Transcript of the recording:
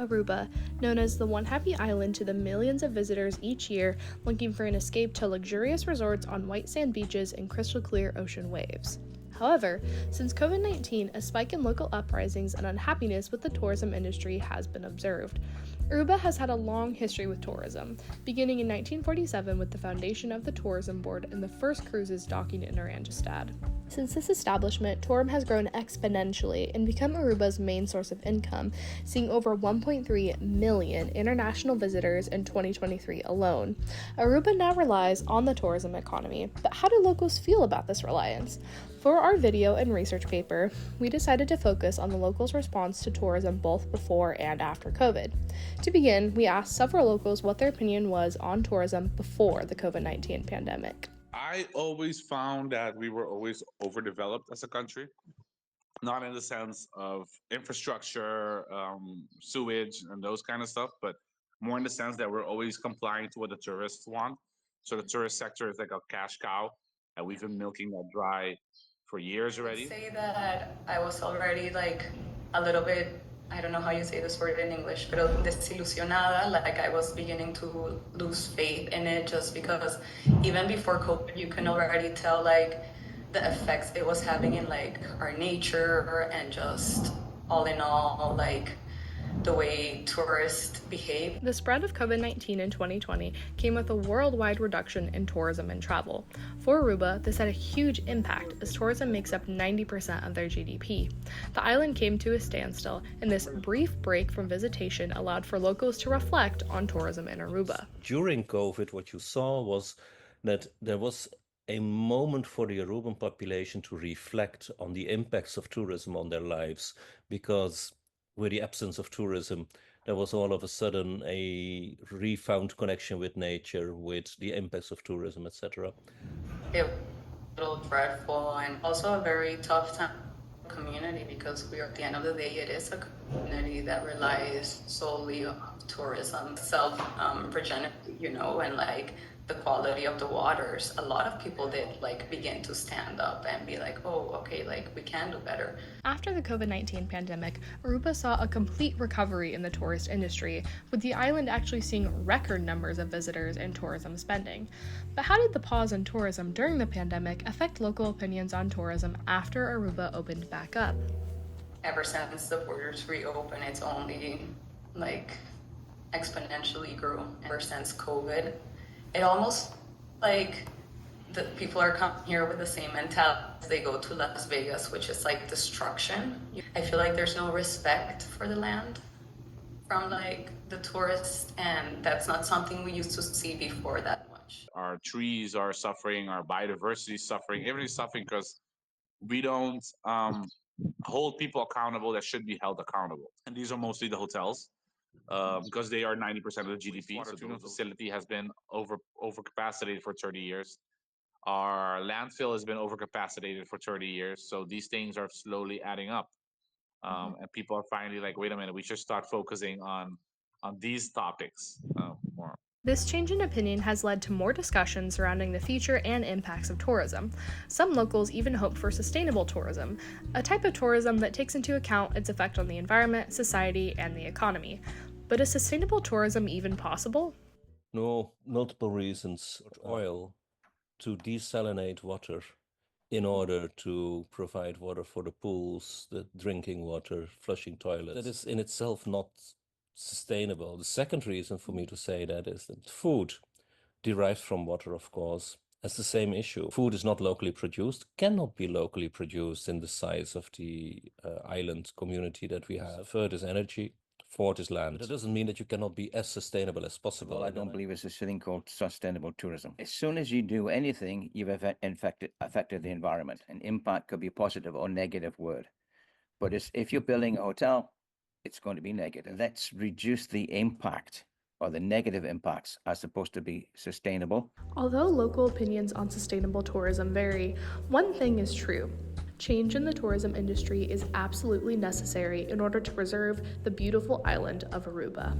Aruba, known as the One Happy Island to the millions of visitors each year looking for an escape to luxurious resorts on white sand beaches and crystal clear ocean waves. However, since COVID-19, a spike in local uprisings and unhappiness with the tourism industry has been observed. Aruba has had a long history with tourism, beginning in 1947 with the foundation of the Tourism Board and the first cruises docking in Oranjestad. Since this establishment, tourism has grown exponentially and become Aruba's main source of income, seeing over 1.3 million international visitors in 2023 alone. Aruba now relies on the tourism economy, but how do locals feel about this reliance? For our video and research paper, we decided to focus on the locals' response to tourism both before and after COVID. To begin, we asked several locals what their opinion was on tourism before the COVID-19 pandemic. I always found that we were always overdeveloped as a country, not in the sense of infrastructure, sewage, and those kind of stuff, but more in the sense that we're always complying to what the tourists want. So the tourist sector is like a cash cow, and we've been milking that dry for years already. I would say that I was already like a little bit, I don't know how you say this word in English, pero desilusionada, like I was beginning to lose faith in it just because even before COVID, you can already tell like the effects it was having in like our nature and just all in all, like the way tourists behave. The spread of COVID-19 in 2020 came with a worldwide reduction in tourism and travel. For Aruba, this had a huge impact as tourism makes up 90% of their GDP. The island came to a standstill, and this brief break from visitation allowed for locals to reflect on tourism in Aruba. During COVID, what you saw was that there was a moment for the Aruban population to reflect on the impacts of tourism on their lives, because with the absence of tourism, there was all of a sudden a refound connection with nature, with the impacts of tourism, etc. It was a little dreadful and also a very tough time for the community because we are, at the end of the day, it is a community that relies solely on tourism, self-regenerative, and like the quality of the waters. A lot of people did like begin to stand up and be like, oh, okay, like we can do better. After the COVID-19 pandemic, Aruba saw a complete recovery in the tourist industry, with the island actually seeing record numbers of visitors and tourism spending. But how did the pause in tourism during the pandemic affect local opinions on tourism after Aruba opened back up? Ever since the borders reopened, it's only like exponentially grew. Ever since COVID, it almost like the people are coming here with the same mentality as they go to Las Vegas, which is like destruction. I feel like there's no respect for the land from like the tourists, and that's not something we used to see before that much. Our trees are suffering, our biodiversity is suffering, everything's suffering because we don't hold people accountable that should be held accountable. And these are mostly the hotels. Because they are 90% of the GDP. So the facility has been overcapacitated for 30 years. Our landfill has been overcapacitated for 30 years. So these things are slowly adding up. And people are finally like, wait a minute, we should start focusing on these topics more. This change in opinion has led to more discussion surrounding the future and impacts of tourism. Some locals even hope for sustainable tourism, a type of tourism that takes into account its effect on the environment, society, and the economy. But is sustainable tourism even possible? No, multiple reasons. Oil to desalinate water in order to provide water for the pools, the drinking water, flushing toilets. That is in itself not sustainable. The second reason for me to say that is that food derived from water, of course, has the same issue. Food is not locally produced, cannot be locally produced in the size of the island community that we have. Third is energy. Fourth is land. That doesn't mean that you cannot be as sustainable as possible. Well, I don't believe it's a thing called sustainable tourism. As soon as you do anything, you've affected the environment. An impact could be a positive or negative word. But if you're building a hotel, it's going to be negative. Let's reduce the impact or the negative impacts as opposed to be sustainable. Although local opinions on sustainable tourism vary, one thing is true. Change in the tourism industry is absolutely necessary in order to preserve the beautiful island of Aruba.